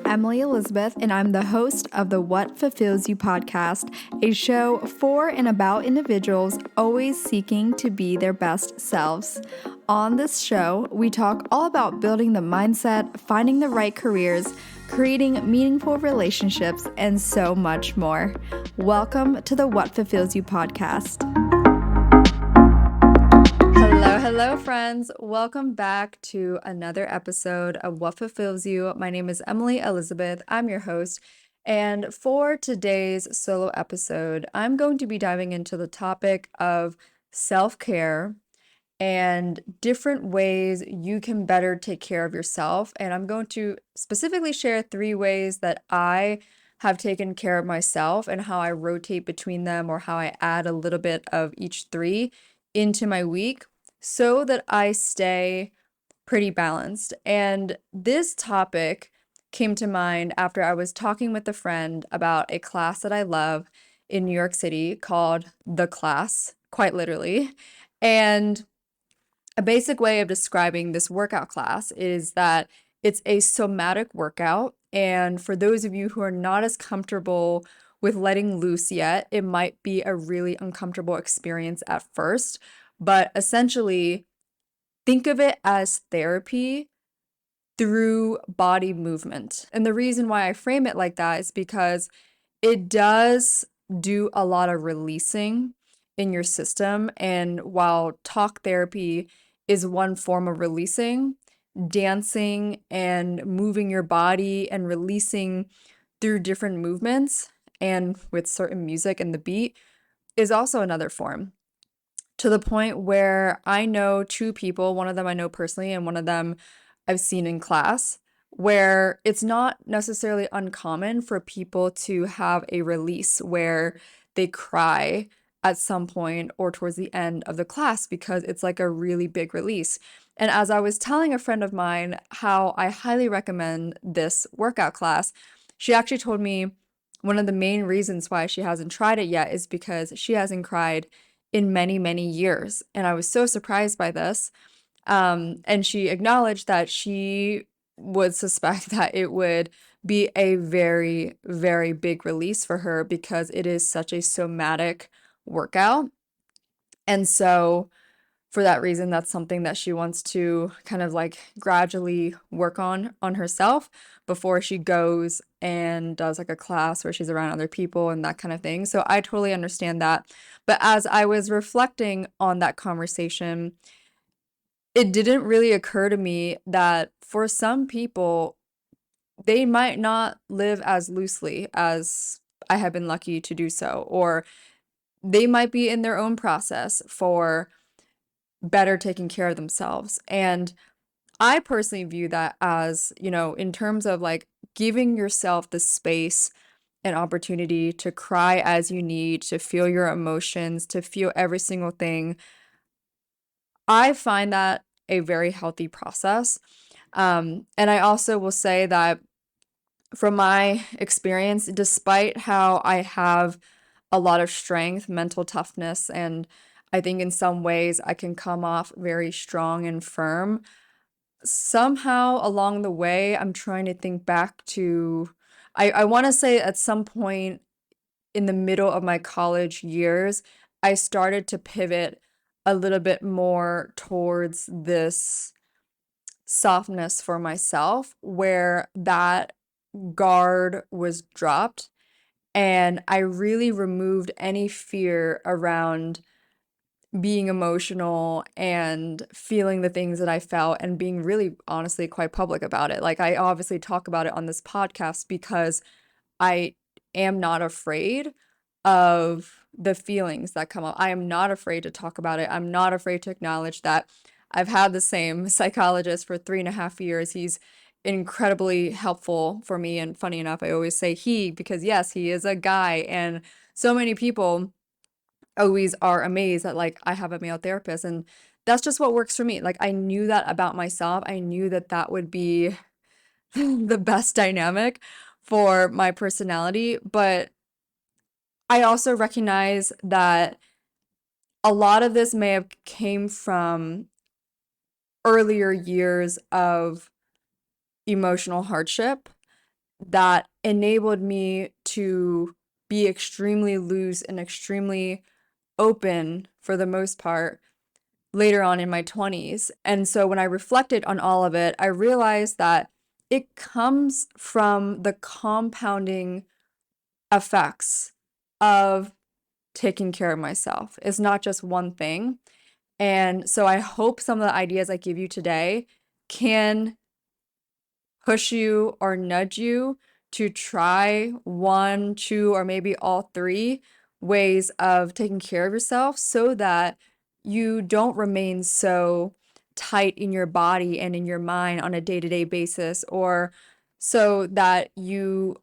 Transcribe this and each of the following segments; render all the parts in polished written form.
Emily Elizabeth, and I'm the host of the What Fulfills You podcast, a show for and about individuals always seeking to be their best selves. On this show, we talk all about building the mindset, finding the right careers, creating meaningful relationships, and so much more. Welcome to the What Fulfills You podcast. Hello, friends. Welcome back to another episode of What Fulfills You. My name is Emily Elizabeth. I'm your host. And for today's solo episode, I'm going to be diving into the topic of self-care and different ways you can better take care of yourself. And I'm going to specifically share 3 ways that I have taken care of myself and how I rotate between them, or how I add a little bit of each 3 into my week so that I stay pretty balanced. And this topic came to mind after I was talking with a friend about a class that I love in New York City called The Class, quite literally. And a basic way of describing this workout class is that it's a somatic workout. And for those of you who are not as comfortable with letting loose yet, it might be a really uncomfortable experience at first. But essentially, think of it as therapy through body movement. And the reason why I frame it like that is because it does do a lot of releasing in your system. And while talk therapy is one form of releasing, dancing and moving your body and releasing through different movements and with certain music and the beat is also another form. To the point where I know 2 people, one of them I know personally and one of them I've seen in class, where it's not necessarily uncommon for people to have a release where they cry at some point or towards the end of the class because it's like a really big release. And as I was telling a friend of mine how I highly recommend this workout class, she actually told me one of the main reasons why she hasn't tried it yet is because she hasn't cried in many, many years. And I was so surprised by this. And she acknowledged that she would suspect that it would be a very, very big release for her because it is such a somatic workout. And so for that reason, that's something that she wants to kind of like gradually work on herself before she goes and does like a class where she's around other people and that kind of thing. So I totally understand that. But as I was reflecting on that conversation, it didn't really occur to me that for some people, they might not live as loosely as I have been lucky to do so, or they might be in their own process for better taking care of themselves. And I personally view that as, in terms of like giving yourself the space and opportunity to cry as you need, to feel your emotions, to feel every single thing. I find that a very healthy process. And I also will say that from my experience, despite how I have a lot of strength, mental toughness, and I think in some ways I can come off very strong and firm, somehow along the way, I'm trying to think back to, I want to say at some point in the middle of my college years, I started to pivot a little bit more towards this softness for myself, where that guard was dropped and I really removed any fear around being emotional and feeling the things that I felt and being really honestly quite public about it. Like, I obviously talk about it on this podcast because I am not afraid of the feelings that come up. I am not afraid to talk about it. I'm not afraid to acknowledge that I've had the same psychologist for 3.5 years. He's incredibly helpful for me. And funny enough, I always say he because, yes, he is a guy. And so many people always are amazed that, like, I have a male therapist. And that's just what works for me. Like, I knew that about myself. I knew that that would be the best dynamic for my personality. But I also recognize that a lot of this may have came from earlier years of emotional hardship that enabled me to be extremely loose and extremely open for the most part later on in my 20s. And so when I reflected on all of it, I realized that it comes from the compounding effects of taking care of myself. It's not just one thing. And so I hope some of the ideas I give you today can push you or nudge you to try one, two, or maybe all three ways of taking care of yourself so that you don't remain so tight in your body and in your mind on a day-to-day basis, or so that you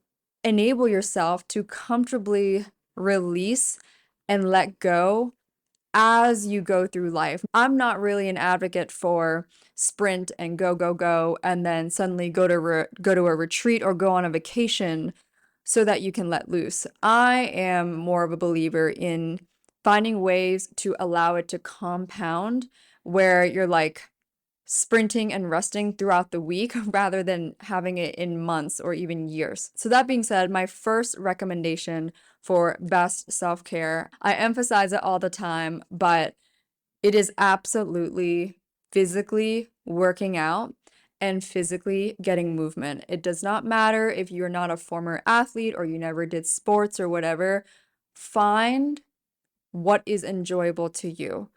enable yourself to comfortably release and let go as you go through life. I'm not really an advocate for sprint and go, go, go, and then suddenly go to a retreat or go on a vacation so that you can let loose. I am more of a believer in finding ways to allow it to compound where you're like sprinting and resting throughout the week rather than having it in months or even years. So that being said, my first recommendation for best self-care, I emphasize it all the time, but it is absolutely physically working out and physically getting movement. It does not matter if you're not a former athlete or you never did sports or whatever. Find what is enjoyable to you.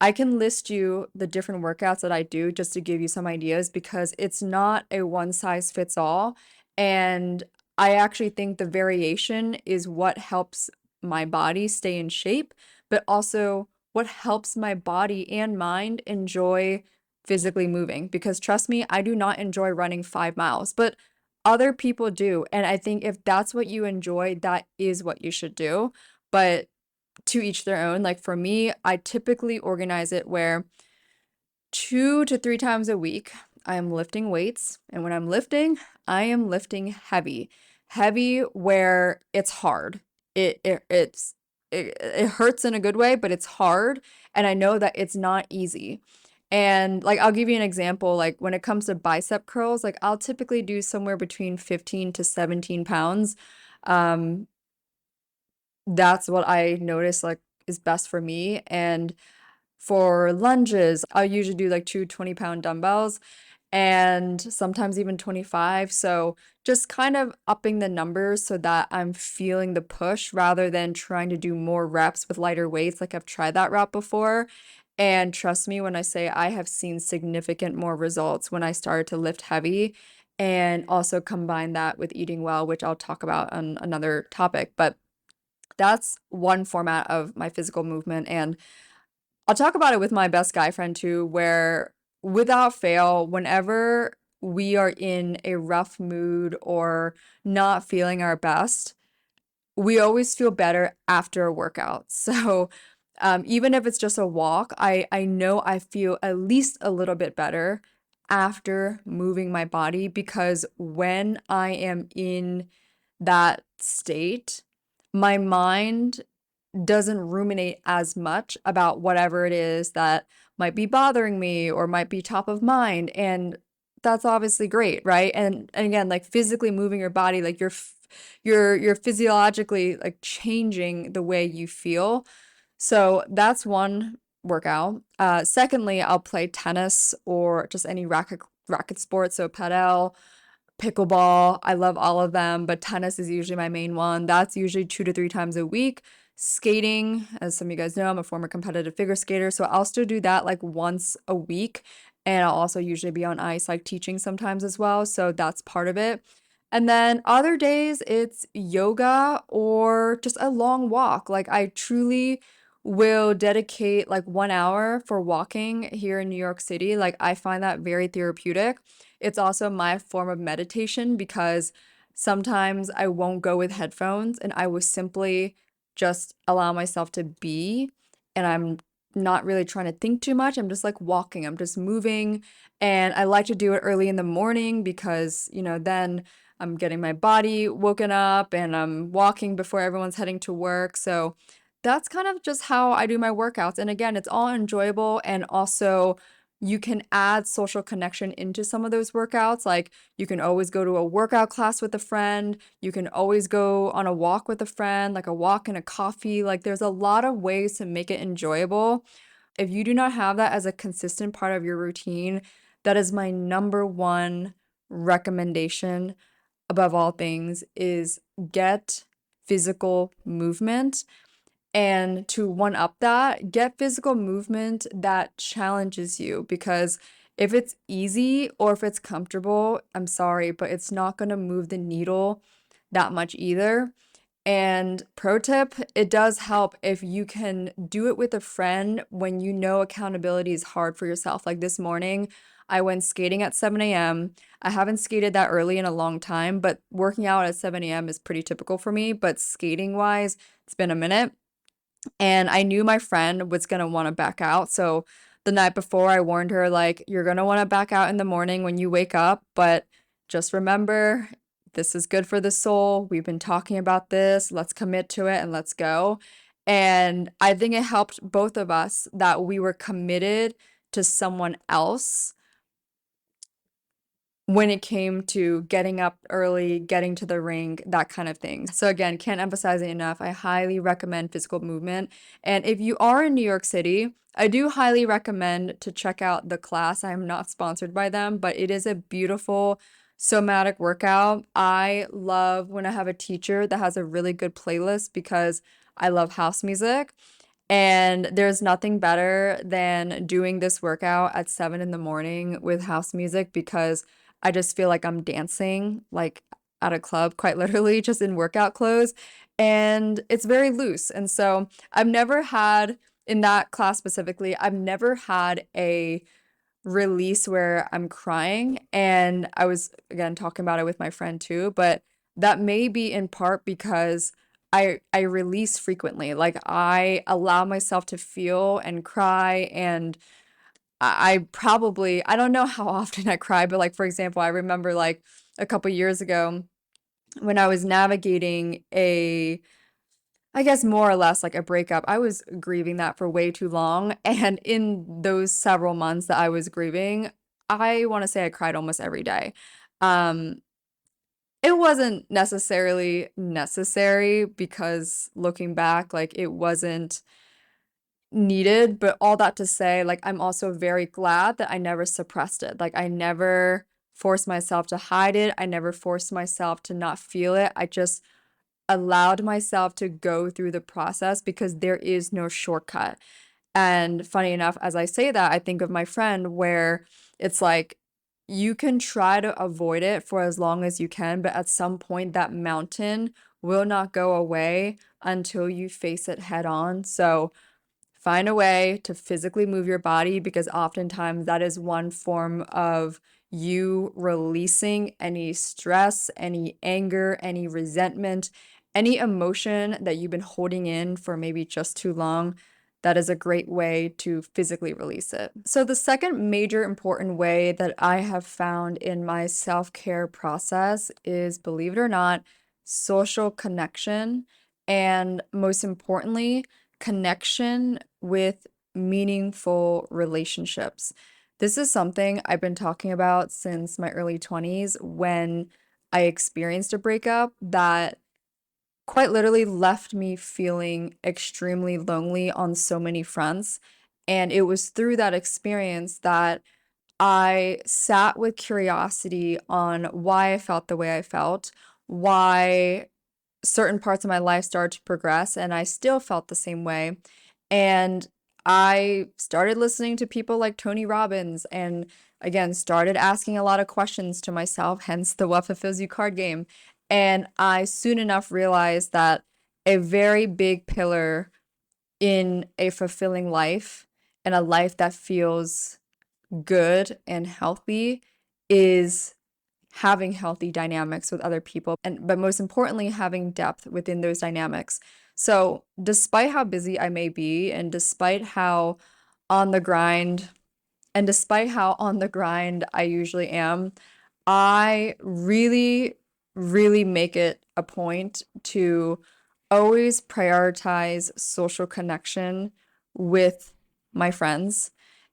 I can list you the different workouts that I do just to give you some ideas because it's not a one size fits all. And I actually think the variation is what helps my body stay in shape, but also what helps my body and mind enjoy physically moving. Because trust me, I do not enjoy running 5 miles, but other people do. And I think if that's what you enjoy, that is what you should do. But to each their own. Like for me, I typically organize it where 2 to 3 times a week, I am lifting weights. And when I'm lifting, I am lifting heavy. Heavy where it's hard. It hurts in a good way, but it's hard. And I know that it's not easy. And like I'll give you an example, like when it comes to bicep curls, like I'll typically do somewhere between 15 to 17 pounds. Um, that's what I notice like is best for me. And for lunges, I usually do like two 20-pound dumbbells and sometimes even 25. So just kind of upping the numbers so that I'm feeling the push rather than trying to do more reps with lighter weights. Like I've tried that route before. And trust me when I say I have seen significant more results when I started to lift heavy and also combine that with eating well, which I'll talk about on another topic. But that's one format of my physical movement. And I'll talk about it with my best guy friend too, where without fail, whenever we are in a rough mood or not feeling our best, we always feel better after a workout. So even if it's just a walk, I know I feel at least a little bit better after moving my body because when I am in that state, my mind doesn't ruminate as much about whatever it is that might be bothering me or might be top of mind. And that's obviously great, right? And again, like physically moving your body, like you're physiologically like changing the way you feel. So that's one workout. Secondly, I'll play tennis or just any racket sport, so padel, pickleball. I love all of them, but tennis is usually my main one. That's usually 2 to 3 times a week. Skating, as some of you guys know, I'm a former competitive figure skater, so I'll still do that like once a week. And I'll also usually be on ice, like teaching sometimes as well. So that's part of it. And then other days, it's yoga or just a long walk. Like I truly will dedicate like 1 hour for walking here in New York City. Like I find that very therapeutic. It's also my form of meditation because sometimes I won't go with headphones and I will simply just allow myself to be. And I'm not really trying to think too much. I'm just like walking, I'm just moving. And I like to do it early in the morning because, then I'm getting my body woken up and I'm walking before everyone's heading to work. So that's kind of just how I do my workouts. And again, it's all enjoyable and also you can add social connection into some of those workouts. Like you can always go to a workout class with a friend. You can always go on a walk with a friend, like a walk and a coffee. Like there's a lot of ways to make it enjoyable. If you do not have that as a consistent part of your routine, that is my number one recommendation above all things is get physical movement. And to one up that, get physical movement that challenges you because if it's easy or if it's comfortable, I'm sorry, but it's not going to move the needle that much either. And pro tip, it does help if you can do it with a friend when you know accountability is hard for yourself. Like this morning, I went skating at 7 a.m. I haven't skated that early in a long time, but working out at 7 a.m. is pretty typical for me. But skating wise, it's been a minute. And I knew my friend was gonna want to back out. So the night before, I warned her, like, you're gonna want to back out in the morning when you wake up, but just remember, this is good for the soul. We've been talking about this. Let's commit to it and let's go. And I think it helped both of us that we were committed to someone else when it came to getting up early, getting to the rink, that kind of thing. So again, can't emphasize it enough. I highly recommend physical movement. And if you are in New York City, I do highly recommend to check out the class. I am not sponsored by them, but it is a beautiful somatic workout. I love when I have a teacher that has a really good playlist because I love house music. And there's nothing better than doing this workout at 7 in the morning with house music because I just feel like I'm dancing like at a club, quite literally, just in workout clothes. And it's very loose. And so I've never had, in that class specifically, I've never had a release where I'm crying. And I was, again, talking about it with my friend too, but that may be in part because I release frequently. Like I allow myself to feel and cry and I probably I don't know how often I cry, but like for example, I remember like a couple years ago when I was navigating a I guess more or less like a breakup. I was grieving that for way too long. And in those several months that I was grieving, I want to say I cried almost every day. Um, it wasn't necessarily necessary because looking back, like it wasn't needed, but all that to say, like I'm also very glad that I never suppressed it. Like I never forced myself to hide it. I never forced myself to not feel it. I just allowed myself to go through the process because there is no shortcut. And funny enough, as I say that, I think of my friend where it's like you can try to avoid it for as long as you can, but at some point that mountain will not go away until you face it head on. So find a way to physically move your body because oftentimes that is one form of you releasing any stress, any anger, any resentment, any emotion that you've been holding in for maybe just too long. That is a great way to physically release it. So, the second major important way that I have found in my self care process is, believe it or not, social connection. And most importantly, connection with meaningful relationships. This is something I've been talking about since my early 20s when I experienced a breakup that quite literally left me feeling extremely lonely on so many fronts. And it was through that experience that I sat with curiosity on why I felt the way I felt, why certain parts of my life started to progress and I still felt the same way. And I started listening to people like Tony Robbins and again started asking a lot of questions to myself, hence the What Fulfills You card game. And I soon enough realized that a very big pillar in a fulfilling life and a life that feels good and healthy is having healthy dynamics with other people and but most importantly having depth within those dynamics. So despite how busy I may be and despite how on the grind I usually am, I really really make it a point to always prioritize social connection with my friends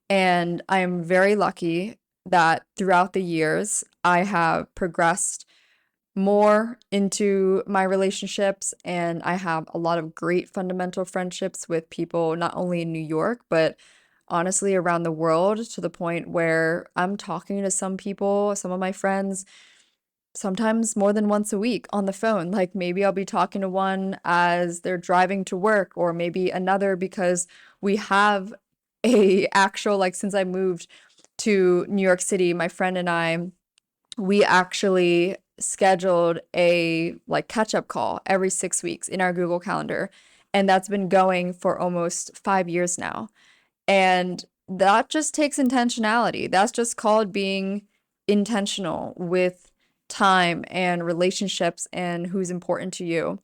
And I am very lucky that throughout the years, I have progressed more into my relationships, and I have a lot of great fundamental friendships with people not only in New York, but honestly around the world, to the point where I'm talking to some people, some of my friends, sometimes more than once a week on the phone. Like maybe I'll be talking to one as they're driving to work, or maybe another because we have a actual, like, since I moved to New York City, my friend and I, we actually scheduled a like catch-up call every 6 weeks in our Google Calendar. And that's been going for almost 5 years now. And that just takes intentionality. That's just called being intentional with time and relationships and who's important to you.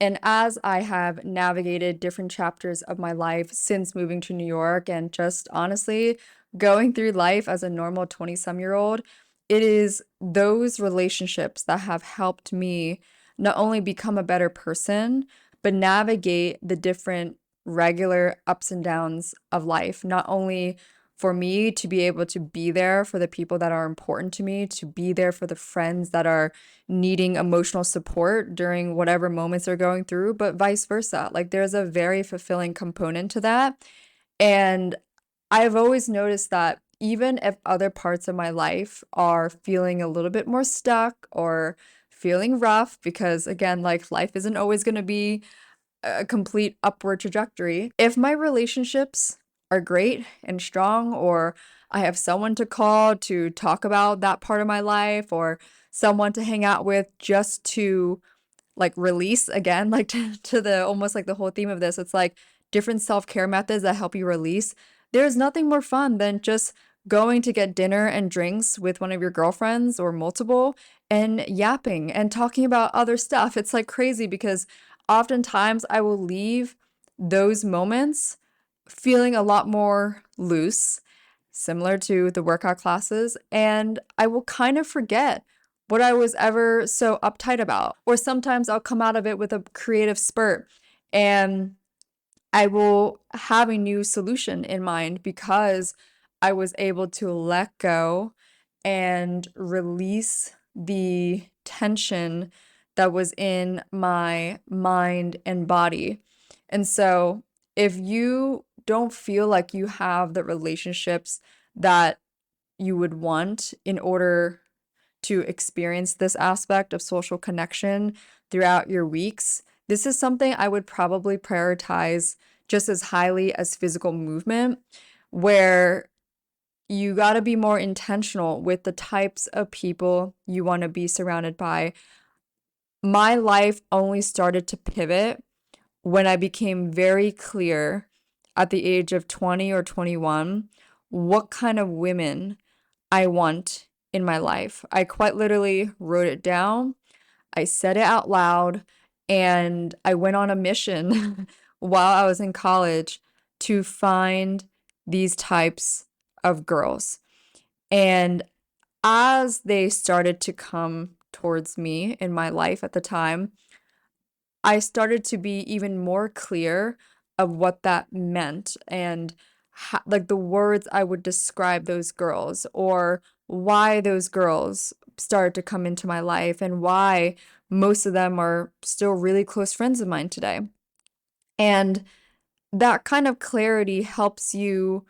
And as I have navigated different chapters of my life since moving to New York and just honestly going through life as a normal 20-some-year-old, it is those relationships that have helped me not only become a better person, but navigate the different regular ups and downs of life. Not only for me to be able to be there for the people that are important to me, to be there for the friends that are needing emotional support during whatever moments they're going through, but vice versa. Like there's a very fulfilling component to that. And I've always noticed that even if other parts of my life are feeling a little bit more stuck or feeling rough, because again, like life isn't always going to be a complete upward trajectory. If my relationships are great and strong, or I have someone to call to talk about that part of my life, or someone to hang out with just to like release again, like to the almost like the whole theme of this, it's like different self-care methods that help you release. There's nothing more fun than just going to get dinner and drinks with one of your girlfriends or multiple and yapping and talking about other stuff. It's like crazy because oftentimes I will leave those moments feeling a lot more loose, similar to the workout classes, and I will kind of forget what I was ever so uptight about. Or sometimes I'll come out of it with a creative spurt and I will have a new solution in mind because I was able to let go and release the tension that was in my mind and body. And so, if you don't feel like you have the relationships that you would want in order to experience this aspect of social connection throughout your weeks, this is something I would probably prioritize just as highly as physical movement, where you got to be more intentional with the types of people you want to be surrounded by. My life only started to pivot when I became very clear at the age of 20 or 21 what kind of women I want in my life. I quite literally wrote it down, I said it out loud, and I went on a mission while I was in college to find these types of girls. And as they started to come towards me in my life at the time, I started to be even more clear of what that meant and like the words I would describe those girls, or why those girls started to come into my life and why most of them are still really close friends of mine today. And that kind of clarity helps you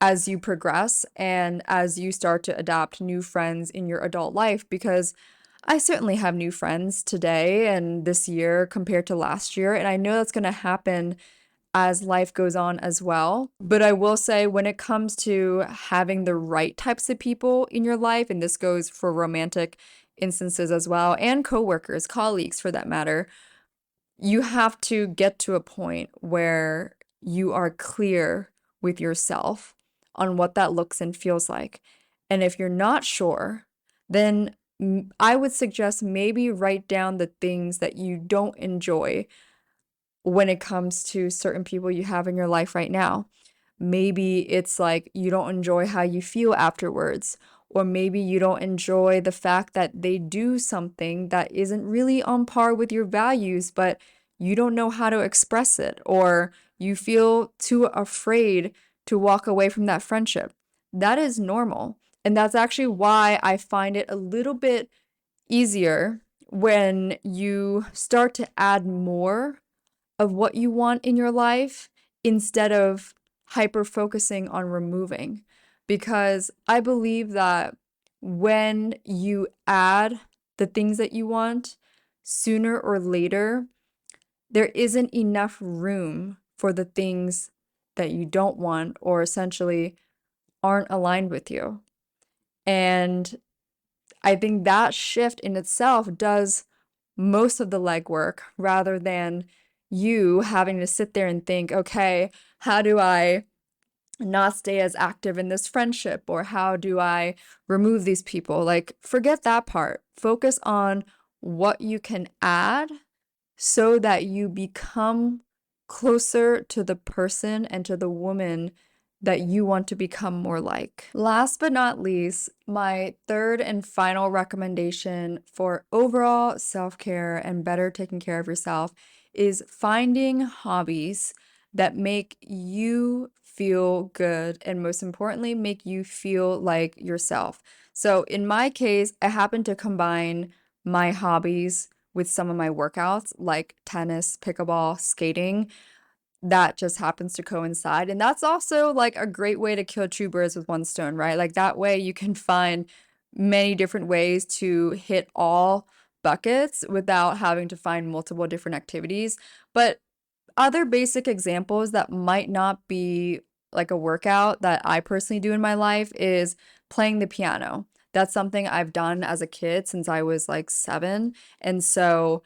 as you progress and as you start to adopt new friends in your adult life, because I certainly have new friends today and this year compared to last year, and I know that's going to happen as life goes on as well. But I will say, when it comes to having the right types of people in your life, and this goes for romantic instances as well, and coworkers, colleagues for that matter, you have to get to a point where you are clear with yourself on what that looks and feels like. And if you're not sure, then I would suggest maybe write down the things that you don't enjoy when it comes to certain people you have in your life right now. Maybe it's like you don't enjoy how you feel afterwards, or maybe you don't enjoy the fact that they do something that isn't really on par with your values, but you don't know how to express it, or you feel too afraid to walk away from that friendship. That is normal. And that's actually why I find it a little bit easier when you start to add more of what you want in your life instead of hyper focusing on removing. Because I believe that when you add the things that you want, sooner or later, there isn't enough room for the things that you don't want or essentially aren't aligned with you. And I think that shift in itself does most of the legwork rather than you having to sit there and think, okay, how do I not stay as active in this friendship? Or how do I remove these people? Like, forget that part. Focus on what you can add so that you become closer to the person and to the woman that you want to become more like. Last but not least, my third and final recommendation for overall self-care and better taking care of yourself is finding hobbies that make you feel good and most importantly, make you feel like yourself. So in my case, I happen to combine my hobbies with some of my workouts like tennis, pickleball, skating. That just happens to coincide. And that's also like a great way to kill two birds with one stone, right? Like that way you can find many different ways to hit all buckets without having to find multiple different activities. But other basic examples that might not be like a workout that I personally do in my life is playing the piano. That's something I've done as a kid since I was like 7. And so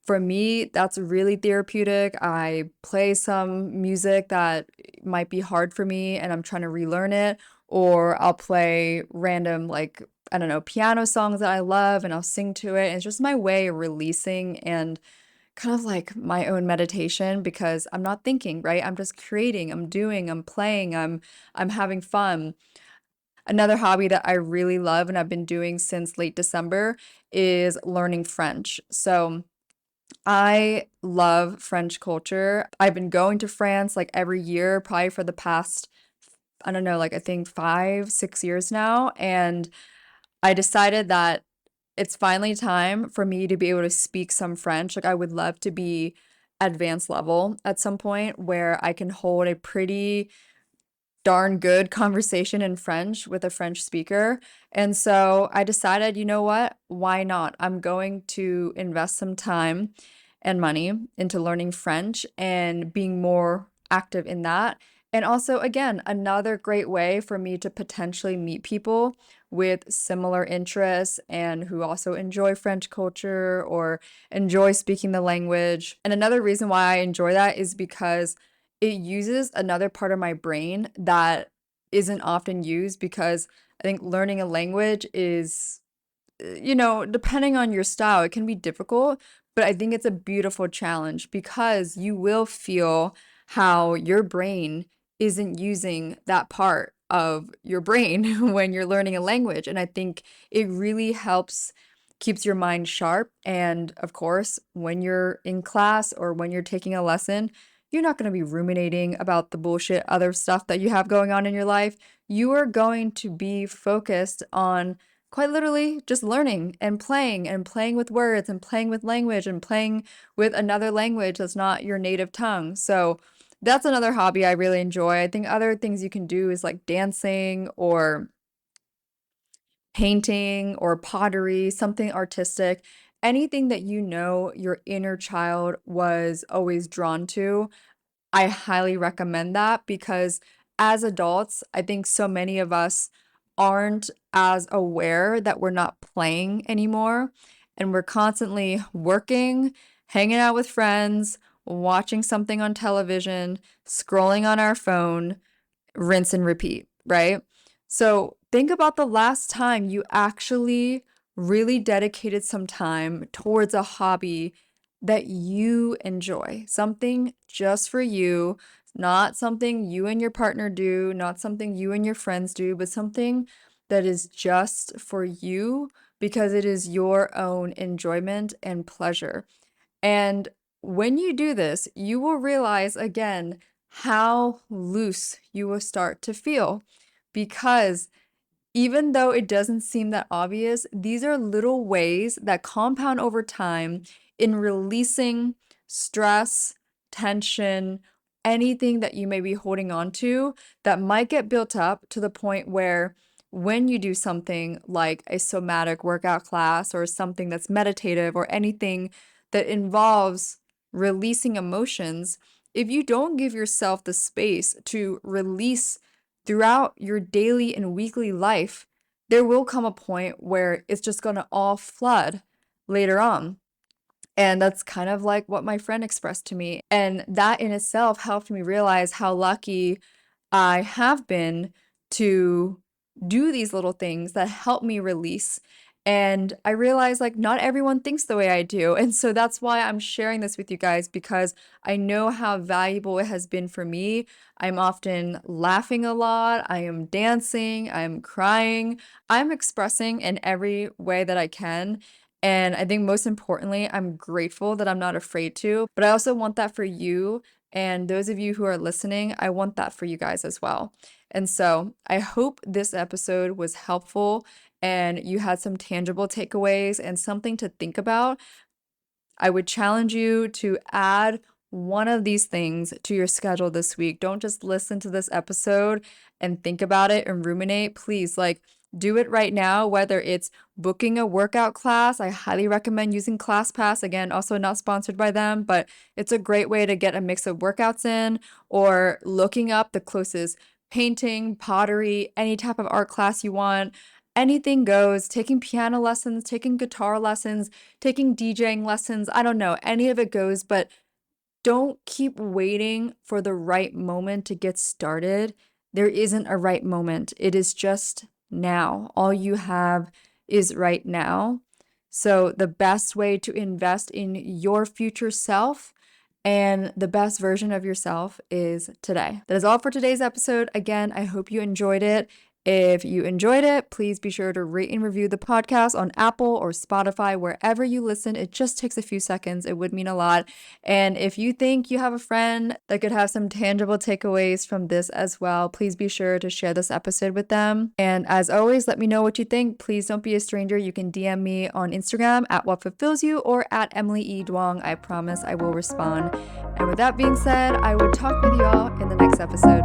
for me, that's really therapeutic. I play some music that might be hard for me and I'm trying to relearn it, or I'll play random, like, I don't know, piano songs that I love and I'll sing to it. And it's just my way of releasing and kind of like my own meditation because I'm not thinking, right? I'm just creating, I'm doing, I'm playing, I'm having fun. Another hobby that I really love and I've been doing since late December is learning French. So I love French culture. I've been going to France like every year, probably for the past, I don't know, like I think 5, 6 years now. And I decided that it's finally time for me to be able to speak some French. Like I would love to be advanced level at some point where I can hold a pretty darn good conversation in French with a French speaker. And so I decided, you know what? Why not? I'm going to invest some time and money into learning French and being more active in that. And also, again, another great way for me to potentially meet people with similar interests and who also enjoy French culture or enjoy speaking the language. And another reason why I enjoy that is because it uses another part of my brain that isn't often used because I think learning a language is, depending on your style, it can be difficult, but I think it's a beautiful challenge because you will feel how your brain isn't using that part of your brain when you're learning a language. And I think it really helps keeps your mind sharp. And of course, when you're in class or when you're taking a lesson, you're not going to be ruminating about the bullshit other stuff that you have going on in your life. You are going to be focused on quite literally just learning and playing with words and playing with language and playing with another language that's not your native tongue. So that's another hobby I really enjoy. I think other things you can do is like dancing or painting or pottery, something artistic, anything that you know your inner child was always drawn to. I highly recommend that because as adults, I think so many of us aren't as aware that we're not playing anymore. And we're constantly working, hanging out with friends, watching something on television, scrolling on our phone, rinse and repeat, right? So think about the last time you actually really dedicated some time towards a hobby that you enjoy, something just for you, not something you and your partner do, not something you and your friends do, but something that is just for you because it is your own enjoyment and pleasure. And when you do this, you will realize again how loose you will start to feel. Because even though it doesn't seem that obvious, these are little ways that compound over time in releasing stress, tension, anything that you may be holding on to that might get built up to the point where when you do something like a somatic workout class or something that's meditative or anything that involves releasing emotions, if you don't give yourself the space to release throughout your daily and weekly life, there will come a point where it's just going to all flood later on. And that's kind of like what my friend expressed to me. And that in itself helped me realize how lucky I have been to do these little things that help me release. And I realize like not everyone thinks the way I do. And so that's why I'm sharing this with you guys, because I know how valuable it has been for me. I'm often laughing a lot. I am dancing. I'm crying. I'm expressing in every way that I can. And I think most importantly, I'm grateful that I'm not afraid to. But I also want that for you. And those of you who are listening, I want that for you guys as well. And so I hope this episode was helpful and you had some tangible takeaways and something to think about. I would challenge you to add one of these things to your schedule this week. Don't just listen to this episode and think about it and ruminate. Please, like, do it right now, whether it's booking a workout class. I highly recommend using ClassPass. Again, also not sponsored by them, but it's a great way to get a mix of workouts in, or looking up the closest painting, pottery, any type of art class you want. Anything goes, taking piano lessons, taking guitar lessons, taking DJing lessons. I don't know, any of it goes, but don't keep waiting for the right moment to get started. There isn't a right moment. It is just now. All you have is right now. So the best way to invest in your future self and the best version of yourself is today. That is all for today's episode. Again, I hope you enjoyed it. If you enjoyed it, please be sure to rate and review the podcast on Apple or Spotify, wherever you listen. It just takes a few seconds. It would mean a lot. And if you think you have a friend that could have some tangible takeaways from this as well, please be sure to share this episode with them. And as always, let me know what you think. Please don't be a stranger. You can DM me on Instagram at What Fulfills You or at Emily E. Duong. I promise I will respond. And with that being said, I will talk with y'all in the next episode.